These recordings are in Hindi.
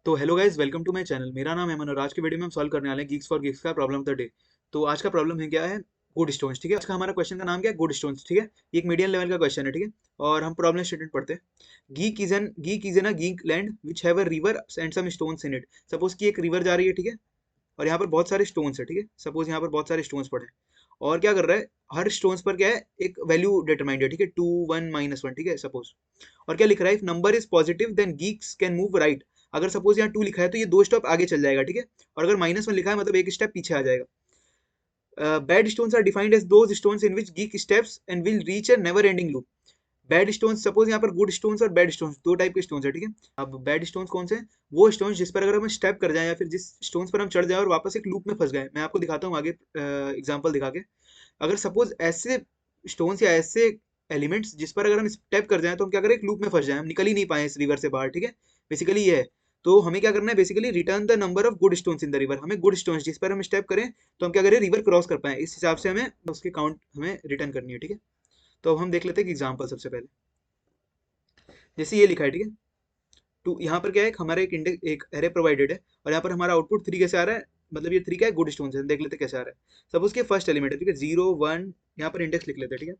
तो hello guys, welcome to my channel. मेरा नाम है मनोज। आज के वीडियो में हम सॉल्व करने वाले हैं गीक्स फॉर गिग्स का प्रॉब्लम ऑफ द डे। तो आज का प्रॉब्लम है क्या है, गुड स्टोन्स। ठीक है, आज का हमारा क्वेश्चन का नाम क्या है, गुड स्टोन्स। ठीक है, ये एक मीडियम लेवल का क्वेश्चन है। ठीक है, और हम प्रॉब्लम स्टेटमेंट पढ़ते हैं। Geek is an a geek land which have a river and some stones in it. Suppose की एक रिवर जा रही है। ठीक है, और यहाँ पर बहुत सारे स्टोन्स है। ठीक है, सपोज यहाँ पर बहुत सारे स्टोन्स पड़े हैं और क्या कर रहा है, हर स्टोन्स पर क्या है, एक वैल्यू डिटरमाइंड है। ठीक है, 2 1 -1। ठीक है, सपोज। और क्या लिख रहा है, if number is positive then geeks can move right. अगर सपोज यहाँ 2 लिखा है तो ये 2 स्टेप आगे चल जाएगा। ठीक है, और अगर -1 लिखा है मतलब एक स्टेप पीछे आ जाएगा। Bad stones are defined as those stones in which geek steps and will reach a never ending loop. Bad stones, suppose यहाँ पर गुड स्टोन्स और बैड स्टोन्स दो टाइप के स्टोन्स है। ठीक है, अब बैड स्टोन्स कौन से हैं, वो स्टोन्स जिस पर अगर हम स्टेप कर जाए या फिर जिस स्टोन्स पर हम चढ़ जाए और वापस एक लूप में फंस गए। मैं आपको दिखाता हूँ आगे एग्जांपल दिखा के। अगर सपोज ऐसे स्टोन्स या ऐसे एलिमेंट्स जिस पर अगर हम स्टेप कर जाएं तो हम क्या करें, एक लूप में फंस जाएं, हम निकल ही नहीं पाए इस रिवर से बाहर। ठीक है, बेसिकली ये है। तो हमें क्या करना है, basically return the number of good stones in the river. हमें गुड स्टोन्स जिस पर हम स्टेप करें तो हम क्या करें, रिवर क्रॉस कर पाए, इस हिसाब से हमें उसकी काउंट हमें रिटर्न करनी है। ठीक है, तो अब हम देख लेते हैं एग्जाम्पल। सबसे पहले जैसे ये लिखा है। ठीक है, टू यहाँ पर क्या है, हमारा एक इंडेक्स एक एरे प्रोवाइडेड है और यहाँ पर हमारा आउटपुट 3 कैसे आ रहा है, मतलब ये 3 क्या है, गुड स्टोन्स है। देख लेते हैं कैसे आ रहा है। सपोज के फर्स्ट एलिमेंट है। ठीक है, 0 1, यहाँ पर इंडेक्स लिख लेते हैं। ठीक है,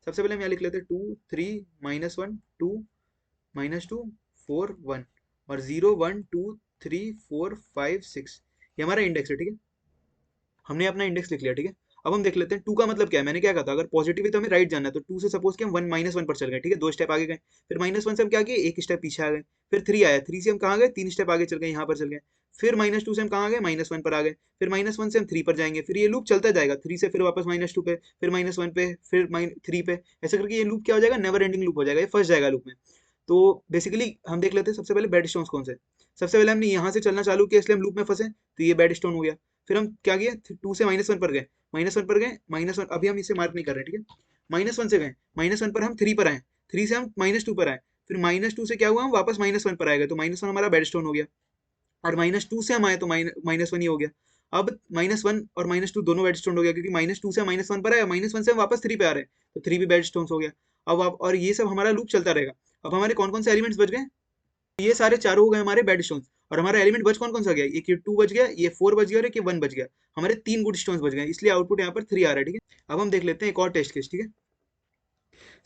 सबसे पहले हम यहाँ लिख लेते हैं 2 3 -1 2 -2 4 1 और 0 1 2 3 4 5 6, ये हमारा इंडेक्स है। ठीक है, हमने अपना इंडेक्स लिख लिया। ठीक है, अब हम देख लेते हैं 2 का मतलब क्या है। मैंने क्या कहा था, अगर पॉजिटिव है तो हमें राइट जाना है। तो 2 से सपोज कि हम 1 -1 पर चल गए। ठीक है, 2 स्टेप आगे गए। फिर -1 से हम क्या किए, एक स्टेप पीछे आ गए। फिर 3 आया, 3 से हम कहाँ गए, 3 स्टेप आगे चल गए, यहाँ पर चल गए। फिर -2 से हम कहाँ गए, -1 पर आ गए। फिर -1 से हम 3 पर जाएंगे। फिर ये लूप चलता जाएगा, 3 से फिर वापस -2 पे, फिर -1 पे, फिर 3 पे। ऐसे करके ये लूप क्या हो जाएगा, नेवर एंडिंग लूप हो जाएगा, ये फंस जाएगा लूप में। तो बेसिकली हम देख लेते हैं सबसे पहले बैड स्टोन्स कौन से। सबसे पहले हमने यहाँ से चलना चालू किया इसलिए हम लूप में फंसे, तो ये बैड स्टोन हो गया। फिर हम क्या किए, 2 से -1 पर गए, -1 पर गए, -1 अभी हम इसे मार्क नहीं कर रहे। ठीक है, -1 से गए, -1 पर हम 3 पर आए, 3 से हम -2 पर आए। फिर -2 से क्या हुआ, हम वापस -1 पर आएगा, तो -1 हमारा बेड स्टोन हो गया। और -2 से हम आए तो -1 ही हो गया। अब -1 और -2 दोनों बेड स्टोन हो गया, क्योंकि -2 से हम -1 पर आए, -1 से हम वापस 3 पे आ रहे हैं, तो 3 भी बेड स्टोन हो गया। अब आप, और ये सब हमारा लूप चलता रहेगा। अब हमारे कौन कौन से एलिमेंट्स बच गए, ये सारे चारों हो गए हमारे बेड स्टोन्स। और हमारा एलिमेंट बच कौन कौन सा गया, एक ये 2 बच गया, ये 4 बच गया और एक ये 1 बच गया। हमारे 3 गुड स्टोन्स बच गए, इसलिए आउटपुट यहाँ पर 3 आ रहा है। ठीक है, अब हम देख लेते हैं एक और टेस्ट केस। ठीक है,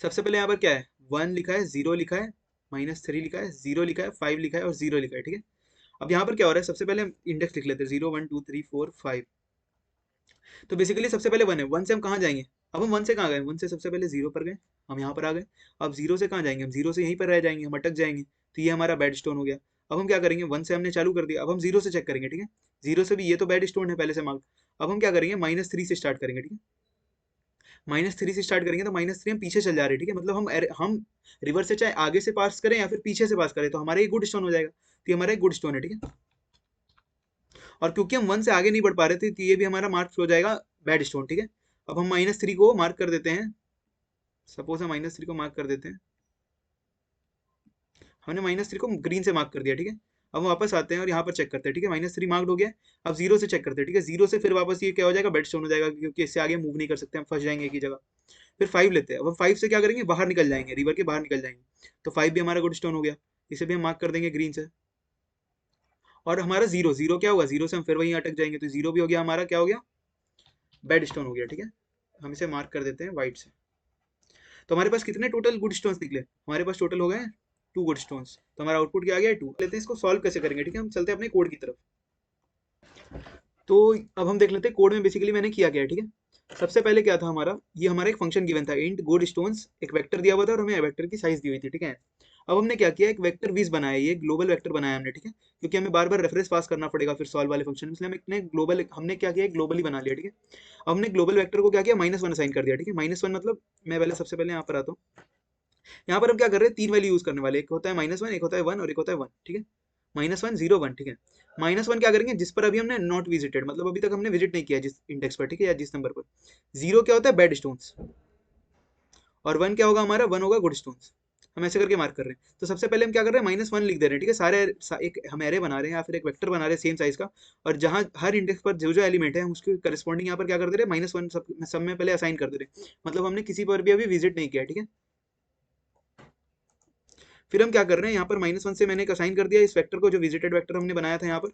सबसे पहले यहाँ पर क्या है, 1 लिखा है, 0 लिखा है, -3 लिखा है, 0 लिखा है, 5 लिखा है और 0 लिखा है। ठीक है, अब यहाँ पर क्या हो रहा है, सबसे पहले हम इंडेक्स लिख लेते हैं, 0 1 2 3 4 5। तो बेसिकली सबसे पहले 1 है, 1 से हम कहाँ जाएंगे। अब हम 1 से कहाँ गए, 1 से सबसे पहले 0 पर गए, हम यहाँ पर आ गए। अब 0 से कहाँ जाएंगे, हम 0 से यहीं पर रह जाएंगे, हम अटक जाएंगे, तो ये हमारा बैड स्टोन हो गया। अब हम क्या करेंगे, 1 से हमने चालू कर दिया, अब हम 0 से चेक करेंगे। ठीक है, 0 से भी ये तो बैड स्टोन है पहले से मार्क। अब हम क्या करेंगे, -3 से स्टार्ट करेंगे। ठीक है, -3 से स्टार्ट करेंगे तो -3 हम पीछे चल जा रहे हैं। ठीक है, मतलब हम रिवर से चाहे आगे से पास करें या फिर पीछे से पास करें तो हमारा ये गुड स्टोन हो जाएगा, तो ये हमारा एक गुड स्टोन है। ठीक है, और क्योंकि हम 1 से आगे नहीं बढ़ पा रहे थे तो ये भी हमारा मार्क हो जाएगा बैड स्टोन। ठीक है, अब हम -3 को मार्क कर देते हैं। सपोज हम -3 को मार्क कर देते हैं, हमने -3 को ग्रीन से मार्क कर दिया। ठीक है, अब हम वापस आते हैं और यहाँ पर चेक करते हैं। ठीक है, -3 मार्क्ड हो गया। अब 0 से चेक करते हैं। ठीक है, 0 से फिर वापस ये क्या हो जाएगा, बेड स्टोन हो जाएगा, क्योंकि इससे आगे मूव नहीं कर सकते, हम फंस जाएंगे एक ही जगह। फिर 5 लेते हैं, अब हम 5 से क्या करेंगे, बाहर निकल जाएंगे, रिवर के बाहर निकल जाएंगे, तो 5 भी हमारा गुड स्टोन हो गया, इसे भी हम मार्क कर देंगे ग्रीन से। और हमारा 0 0 क्या हुआ, 0 से हम फिर वहीं अटक जाएंगे, तो 0 भी हो गया हमारा, क्या हो गया, बेड स्टोन हो गया। ठीक है, हम इसे मार्क कर देते हैं व्हाइट से। तो हमारे पास कितने टोटल गुड स्टोन्स निकले, हमारे पास टोटल हो गए 2 गुड स्टोन्स, तो हमारा आउटपुट क्या आ गया, 2। लेते हैं इसको सॉल्व कैसे करेंगे। ठीक है, हम चलते हैं अपने कोड की तरफ। तो अब हम देख लेते हैं कोड में बेसिकली मैंने किया क्या है। ठीक है, सबसे पहले क्या था हमारा, ये हमारा एक फंक्शन गिवन था, इंट गुड स्टोन्स, एक वेक्टर दिया हुआ था और हमें वेक्टर की साइज दी हुई थी। ठीक है, अब हमने क्या किया, एक वेक्टर विज बनाया, ये ग्लोबल वेक्टर बनाया हमने। ठीक है, क्योंकि हमें बार बार रेफरेंस पास करना पड़ेगा फिर सॉल्व वाले फंक्शन में, इसलिए हमने क्या किया, ग्लोबली बना लिया। ठीक है, अब हमने ग्लोबल वेक्टर को क्या किया, -1 असाइन कर दिया। ठीक है, -1 मतलब, मैं पहले सबसे पहले यहाँ पर आता हूँ। यहाँ पर हम क्या कर रहे हैं, 3 वैल्यू यूज करने वाले, एक होता है -1, एक होता है 1 और एक होता है 1। ठीक है, -1 0 1। ठीक है, -1 क्या करेंगे, जिस पर अभी हमने नॉट विजिटेड, मतलब अभी तक हमने विजिट नहीं किया जिस इंडेक्स पर। ठीक है, या जिस नंबर पर। 0 क्या होता है, बैड स्टोन्स। और 1 क्या होगा हमारा, 1 होगा गुड स्टोन्स। हम ऐसे करके मार्क कर रहे हैं। तो सबसे पहले हम क्या कर रहे हैं, -1 लिख दे रहे हैं। ठीक है, एक हम एरे बना रहे हैं या फिर एक वेक्टर बना रहे हैं सेम साइज का, और जहां हर इंडेक्स पर जो जो एलिमेंट है हम उसके करस्पॉन्डिंग यहाँ पर क्या कर दे रहे हैं, -1 सब में पहले असाइन कर दे रहे हैं, मतलब हमने किसी पर भी अभी विजिट नहीं किया। ठीक है, फिर हम क्या कर रहे हैं, यहाँ पर -1 से मैंने असाइन कर दिया इस वेक्टर को, जो विजिटेड वेक्टर हमने बनाया था यहाँ पर।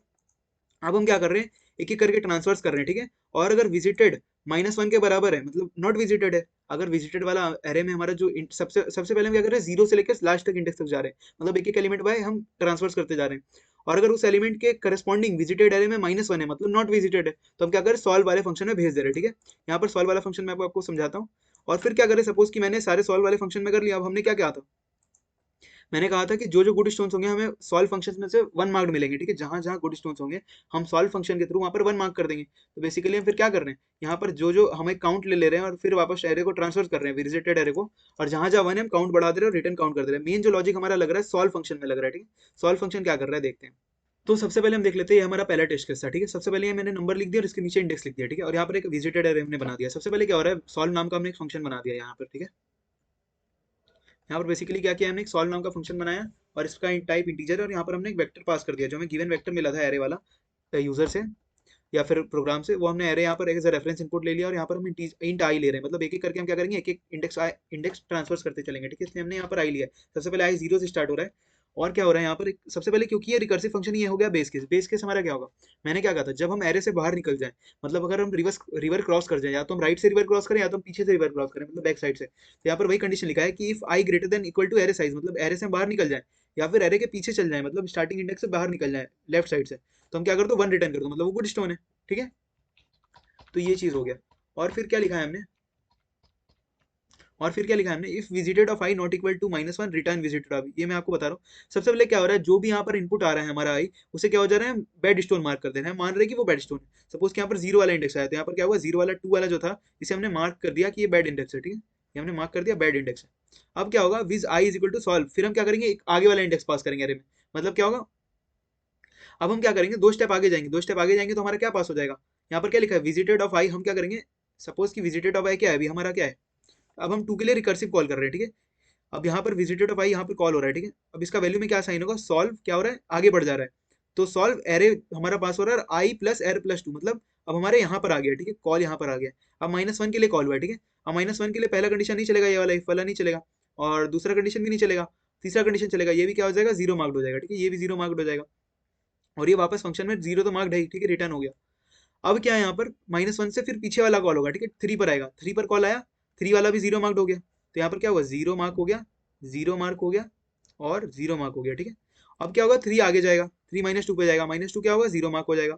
अब हम क्या कर रहे हैं, एक एक करके ट्रांसफर्स कर रहे हैं, ठीक है। और अगर विजिटेड -1 के बराबर है, मतलब नॉट विजिटेड है, अगर विजिटेड वाला एरे में हमारा जो सबसे सबसे पहले हम क्या कर रहे हैं, 0 से लेकर लास्ट तक इंडेक्स तक जा रहे हैं, मतलब एक एक एलिमेंट बाय हम ट्रांसफर्स करते जा रहे हैं। और अगर उस एलिमेंट के करस्पॉन्डिंग विजिटेड एरे में -1 है, मतलब नॉट विजिटेड है, तो हम क्या करें, सॉल्व वाले फंक्शन में भेज दे रहे हैं, ठीक है। यहाँ पर सॉल्व वाला फंक्शन मैं आपको समझाता हूँ। और फिर क्या करें, सपोज कि मैंने सारे सॉल्व वाले फंक्शन में कर लिया। अब हमने क्या किया था, मैंने कहा था कि जो जो गुड स्टोन्स होंगे हमें सॉल्व फंक्शन में से 1 मार्क मिलेंगे, ठीक है। जहां जहां गुड स्टोन्स होंगे हम सॉल्व फंक्शन के थ्रू वहां पर 1 मार्क कर देंगे। तो बेसिकली हम फिर क्या कर रहे हैं, यहाँ पर जो जो हमें काउंट ले रहे हैं और फिर वापस एरे को ट्रांसफर कर रहे हैं, विजिटेड एरे को। और जहां जहां 1 है हम काउंट बढ़ा दे रहे हैं और रिटर्न काउंट कर दे रहे हैं। मेन जो लॉजिक हमारा लग रहा है सॉल्व फंक्शन में लग रहा है, ठीक है। सॉल्व फंक्शन क्या कर रहा है देखते हैं। तो सबसे पहले हम देख लेते हैं, ये हमारा पहला टेस्ट केस था, ठीक है। सबसे पहले ये मैंने नंबर लिख दिया और इसके नीचे इंडेक्स लिख दिया, ठीक है। और यहाँ पर एक विजिटेड एरे हमने बना दिया। सबसे पहले क्या हो रहा है, सॉल्व नाम का हमने एक फंक्शन बना दिया यहाँ पर, ठीक है। यहाँ पर बेसिकली क्या किया, हमने एक सॉल्व नाम का फंक्शन बनाया और इसका टाइप इंटीजर है। और यहाँ पर हमने एक वेक्टर पास कर दिया, जो हमें गिवन वेक्टर मिला था एरे वाला यूजर से या फिर प्रोग्राम से, वो हमने एरे यहाँ पर एज अ रेफरेंस इनपुट ले लिया। और यहाँ पर हम इंट आई ले रहे हैं, मतलब एक एक करके हम क्या करेंगे, एक एक इंडेक्स ट्रांसफर करते चलेंगे, ठीक है। इसलिए हमने यहाँ पर आई लिया है। सबसे पहले आई 0 से स्टार्ट हो रहा है। और क्या हो रहा है यहाँ पर, सबसे पहले क्योंकि ये रिकर्सिव फंक्शन, ये हो गया बेस केस। बेस केस हमारा क्या होगा, मैंने क्या कहा था, जब हम एरे से बाहर निकल जाए, मतलब अगर हम रिवर क्रॉस कर जाए, या तो हम राइट से रिवर क्रॉस करें या तो हम पीछे से रिवर क्रॉस करें, मतलब बैक साइड से। तो यहाँ पर वही कंडीशन लिखा है कि if i greater than equal to array size, मतलब एरे से हम बाहर निकल जाए या फिर एरे के पीछे चल जाए, मतलब स्टार्टिंग इंडेक्स से बाहर निकल जाए लेफ्ट साइड से, तो हम क्या कर दो, 1 रिटर्न कर दो, मतलब वो गुड स्टोन है, ठीक है। तो ये चीज हो गया। और फिर क्या लिखा है हमने, और फिर क्या लिखा है हमने, if visited of i not equal to -1 return visited of. ये मैं आपको बता रहा हूँ। सबसे पहले क्या हो रहा है, जो भी यहाँ पर इनपुट आ रहा है हमारा आई, उसे क्या हो जा रहा है, बैड स्टोन मार्क कर दे रहे हैं, मान रहे हैं कि वो बैड स्टोन है। सपोज कि यहाँ पर 0 वाला इंडेक्स आया, तो यहाँ पर क्या हुआ, 0 वाला 2 वाला जो था, इसे हमने मार्क कर दिया कि ये बैड इंडेक्स है, ठीक है। ये हमने मार्क कर दिया बैड इंडेक्स है। अब क्या होगा, Vij I is equal to solve, फिर हम क्या करेंगे, एक आगे वाला इंडेक्स पास करेंगे अरे में। मतलब क्या होगा, अब हम क्या करेंगे, 2 स्टेप आगे जाएंगे। 2 स्टेप आगे जाएंगे तो हमारा क्या पास हो जाएगा, यहाँ पर क्या लिखा है, विजिटेड ऑफ आई। हम क्या करेंगे, सपोज कि विजिटेड ऑफ आई क्या है, अभी हमारा क्या है, अब हम 2 के लिए रिकर्सिव कॉल कर रहे हैं, ठीक है। अब यहाँ पर विजिटेड ऑफ आई यहाँ पर कॉल हो रहा है, ठीक है। अब इसका वैल्यू में क्या साइन होगा, सॉल्व क्या हो रहा है, आगे बढ़ जा रहा है। तो सॉल्व एरे हमारा पास हो रहा है आई प्लस एर प्लस 2, मतलब अब हमारे यहाँ पर आ गया, ठीक है। कॉल यहाँ पर आ गया। अब -1 के लिए कॉल हुआ है, ठीक है। अब -1 के लिए पहला कंडीशन नहीं चलेगा, ये वाला इफ वाला नहीं चलेगा, और दूसरा कंडीशन भी नहीं चलेगा, तीसरा कंडीशन चलेगा, ये भी क्या हो जाएगा, 0 मार्क्ड हो जाएगा, ठीक है। ये भी 0 मार्क्ड हो जाएगा। और ये वापस फंक्शन में 0 तो मार्क्ड है, ठीक है, रिटर्न हो गया। अब क्या है, यहाँ पर -1 से फिर पीछे वाला कॉल होगा, ठीक है। 3 पर आएगा, 3 पर कॉल आया, 3 वाला भी 0 मार्क्ड हो गया। तो यहाँ पर क्या हुआ, 0 मार्क हो गया, 0 मार्क हो गया और 0 मार्क हो गया, ठीक है। अब क्या होगा, 3 आगे जाएगा, 3 -2 पे जाएगा, -2 क्या होगा, 0 मार्क हो जाएगा।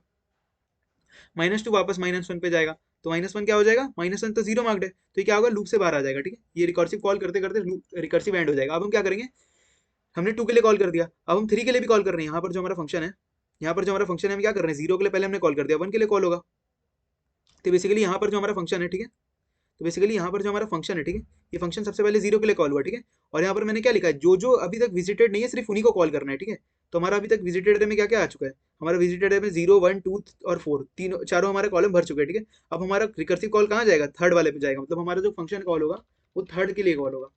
-2 वापस -1 पे जाएगा, तो -1 क्या हो जाएगा, -1 तो 0 मार्क्ड है, तो ये क्या होगा, लूप से बाहर आ जाएगा, ठीक है। ये रिकर्सिव कॉल करते करते रिकर्सिव एंड हो जाएगा। अब हम क्या करेंगे, हमने 2 के लिए कॉल कर दिया, अब हम 3 के लिए भी कॉल कर रहे हैं। यहाँ पर जो हमारा फंक्शन है, यहाँ पर जो हमारा फंक्शन है, हम क्या कर रहे हैं, 0 के लिए पहले हमने कॉल कर दिया, 1 के लिए कॉल होगा। तो बेसिकली यहाँ पर जो हमारा फंक्शन है, ठीक है, तो बेसिकली यहाँ पर जो हमारा फंक्शन है, ठीक है, ये फंक्शन सबसे पहले 0 के लिए कॉल हुआ, ठीक है। और यहाँ पर मैंने क्या लिखा है, जो जो अभी तक विजिटेड नहीं है, सिर्फ उन्हीं को कॉल करना है, ठीक है। तो हमारा अभी तक विजिटेड एरे में क्या क्या आ चुका है, हमारा विजिटेड एरे में 0 1 2 और 4 तीनों चारों हमारे कॉलम भर चुके हैं, ठीक है। अब हमारा रिकर्सिव कॉल कहाँ जाएगा, थर्ड वाले पे जाएगा, मतलब हमारा जो फंक्शन कॉल होगा वो थर्ड के लिए कॉल होगा।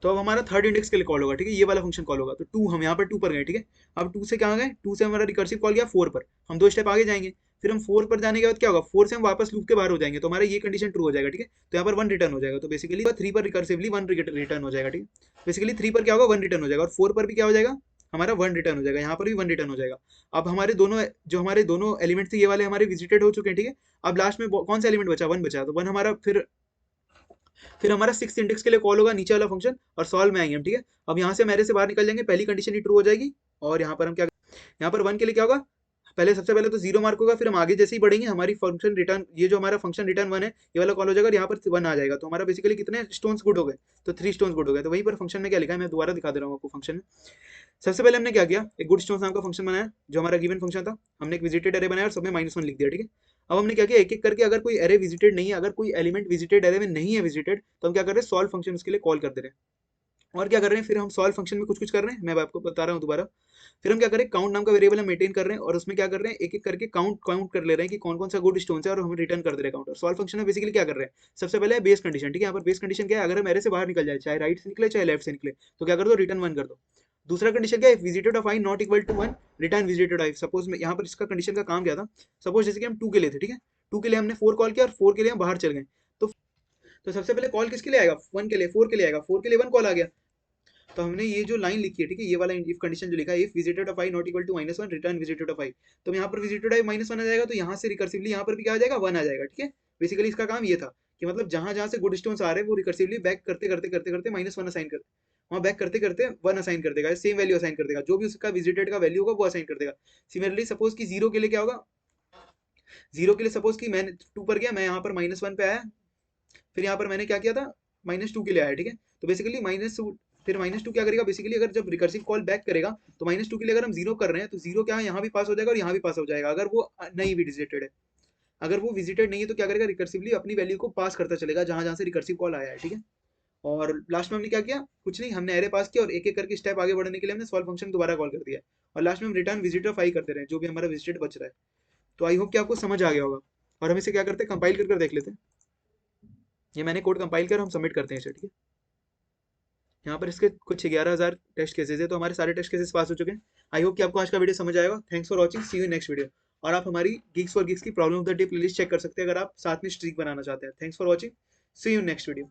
तो अब हमारा थर्ड इंडेक्स के लिए कॉल होगा, ठीक है, ये वाला फंक्शन कॉल होगा। तो 2, हम यहाँ पर 2 पर गए, ठीक है। अब 2 से कहाँ गए, 2 से हमारा रिकर्सिव कॉल गया 4 पर, हम 2 स्टेप आगे जाएंगे। फिर हम 4 पर जाने के बाद क्या होगा, 4 से हम वापस लूप के बाहर हो जाएंगे, तो हमारा ये कंडीशन ट्रू हो जाएगा, ठीक है। तो यहाँ पर 1 रिटर्न हो जाएगा। तो बेसिकली 3 पर रिकर्सिवली 1 रिटर्न हो जाएगा, ठीक है। बेसिकली 3 पर क्या होगा, 1 रिटर्न हो जाएगा, और 4 पर भी क्या हो जाएगा, हमारा 1 रिटर्न हो जाएगा, यहाँ पर भी 1 रिटर्न हो जाएगा। अब हमारे दोनों जो हमारे दोनों एलिमेंट थे, ये वाले हमारे विजिटेड हो चुके हैं, ठीक है। अब लास्ट में कौन सा एलिमेंट बचा, 1 बचा, तो 1 हमारा फिर हमारा 6 इंडेक्स के लिए कॉल होगा, नीचे वाला फंक्शन, और सॉल्व में आएंगे हम, ठीक है। अब यहाँ से मेरे से बाहर निकल जाएंगे, पहली कंडीशन ही ट्रू हो जाएगी। और यहाँ पर हम क्या, यहाँ पर 1 के लिए क्या होगा, पहले सबसे पहले तो 0 मार्क होगा, फिर हम आगे जैसे ही बढ़ेंगे हमारी फंक्शन रिटर्न, ये जो हमारा फंक्शन रिटर्न 1 है, ये वाला कॉल हो जाएगा और यहाँ पर 1 आ जाएगा। तो हमारा बेसिकली कितने स्टोन्स गुड हो गए, तो 3 स्टोन्स गुड हो गए। तो वहीं पर फंक्शन में क्या लिखा है, मैं दोबारा दिखा दे रहा हूँ आपको फंक्शन में। सबसे पहले हमने क्या किया, एक गुड स्टोन्स नाम का फंक्शन बनाया, जो हमारा गिवन फंक्शन था। हमने एक विजिटेड एरे बनाया और सब में -1 लिख दिया, ठीक है। अब हमने क्या किया, एक एक करके, अगर कोई एरे विजिटेड नहीं है, अगर कोई एलिमेंट विजिटेड एरे में नहीं है विजिटेड, तो हम क्या कर रहे हैं, सॉल्व फंक्शन उसके लिए कॉल कर दे रहे हैं। और क्या कर रहे हैं, फिर हम सॉल्व फंक्शन में कुछ कुछ कर रहे हैं, मैं आपको बता रहा हूँ दोबारा। फिर हम क्या करें, काउंट नाम का वेरिएबल हम मेंटेन कर रहे हैं, और उसमें क्या कर रहे हैं, एक एक करके काउंट काउंट कर ले रहे हैं कि कौन कौन सा गुड स्टोन है, और हम रिटर्न कर दे रहे हैं काउंट। और सॉल्व फंक्शन में बेसिकली क्या कर रहे हैं, सबसे पहले है बेस कंडीशन, ठीक है। यहाँ पर बेस कंडीशन क्या है, अगर हम एरे से बाहर निकल जाए, चाहे राइट से निकले चाहे लेफ्ट से निकले, तो क्या कर दो, रिटर्न 1 कर दो। दूसरा कंडीशन क्या है, visited of i not equal to 1 return visited i. Suppose में यहाँ पर इसका कंडीशन का काम क्या था, सपोज जैसे कि हम 2 के लिए थे, ठीक है। 2 के लिए हमने 4 कॉल किया और 4 के लिए हम बाहर चल गए। तो सबसे पहले कॉल किसके लिए आएगा, 1 के लिए, 4 के लिए आएगा, 4 के लिए 1 कॉल आ गया। तो हमने ये जो लाइन लिखी है, ठीक है, ये वाला इफ कंडीशन जो लिखा है, if visited of i not equal to -1 return visited of i, तो यहाँ पर विजिटेड i -1 आ जाएगा, तो यहाँ से रिकर्सिवली यहाँ पर भी क्या आ जाएगा, 1 आ जाएगा, ठीक है। बेसिकली इसका काम ये था कि मतलब जहां जहां से गुड स्टोन्स आ रहे हैं वो रिकर्सिवली बैक करते करते करते करते -1 असाइन कर, वहाँ बैक करते करते 1 असाइन कर देगा, सेम वैल्यू असाइन कर देगा, जो भी उसका विजिटेड का वैल्यू होगा वो असाइन कर देगा। सिमिलरली सपोज कि 0 के लिए क्या होगा, 0 के लिए सपोज कि मैंने 2 पर गया, मैं यहाँ पर -1 पे आया, फिर यहाँ पर मैंने क्या किया था, -2 के लिए आया, ठीक है। तो बेसिकली फिर -2 क्या करेगा, बेसिकली अगर जब रिकर्सिव कॉल बैक करेगा तो -2 के लिए अगर हम 0 कर रहे हैं तो 0 क्या है, यहाँ भी पास हो जाएगा और यहाँ भी पास हो जाएगा, अगर वो नहीं विजिटेड है। अगर वो विजिटेड नहीं है तो क्या करेगा, रिकर्सिवली अपनी वैल्यू को पास करता चलेगा जहां जहां से रिकर्सिव कॉल आया है, ठीक है। और लास्ट में हमने क्या किया, कुछ नहीं, हमने एरे पास किया और एक एक करके स्टेप आगे बढ़ने के लिए हमने सॉल्व फंक्शन दोबारा कॉल कर दिया, और लास्ट में हम रिटर्न विजिटर 5 करते रहे, जो भी हमारा विजिटेड बच रहा है। तो आई होप कि आपको समझ आ गया होगा। और हम इसे क्या करते हैं, कंपाइल कर देख लेते हैं। ये मैंने कोड कंपाइल कर, हम सबमिट करते हैं इसे, ठीक है। यहाँ पर इसके कुछ 11,000 टेस्ट केसेस है, तो हमारे सारे टेस्ट केसेस पास हो चुके हैं। आई होप कि आपको आज का वीडियो समझ आएगा। Thanks for watching, see you next video. और आप हमारी गिग्स फॉर गिग्स की problem of the day playlist check कर सकते हैं अगर आप साथ में स्ट्रीक बनाना चाहते हैं। Thanks for watching, see you next video.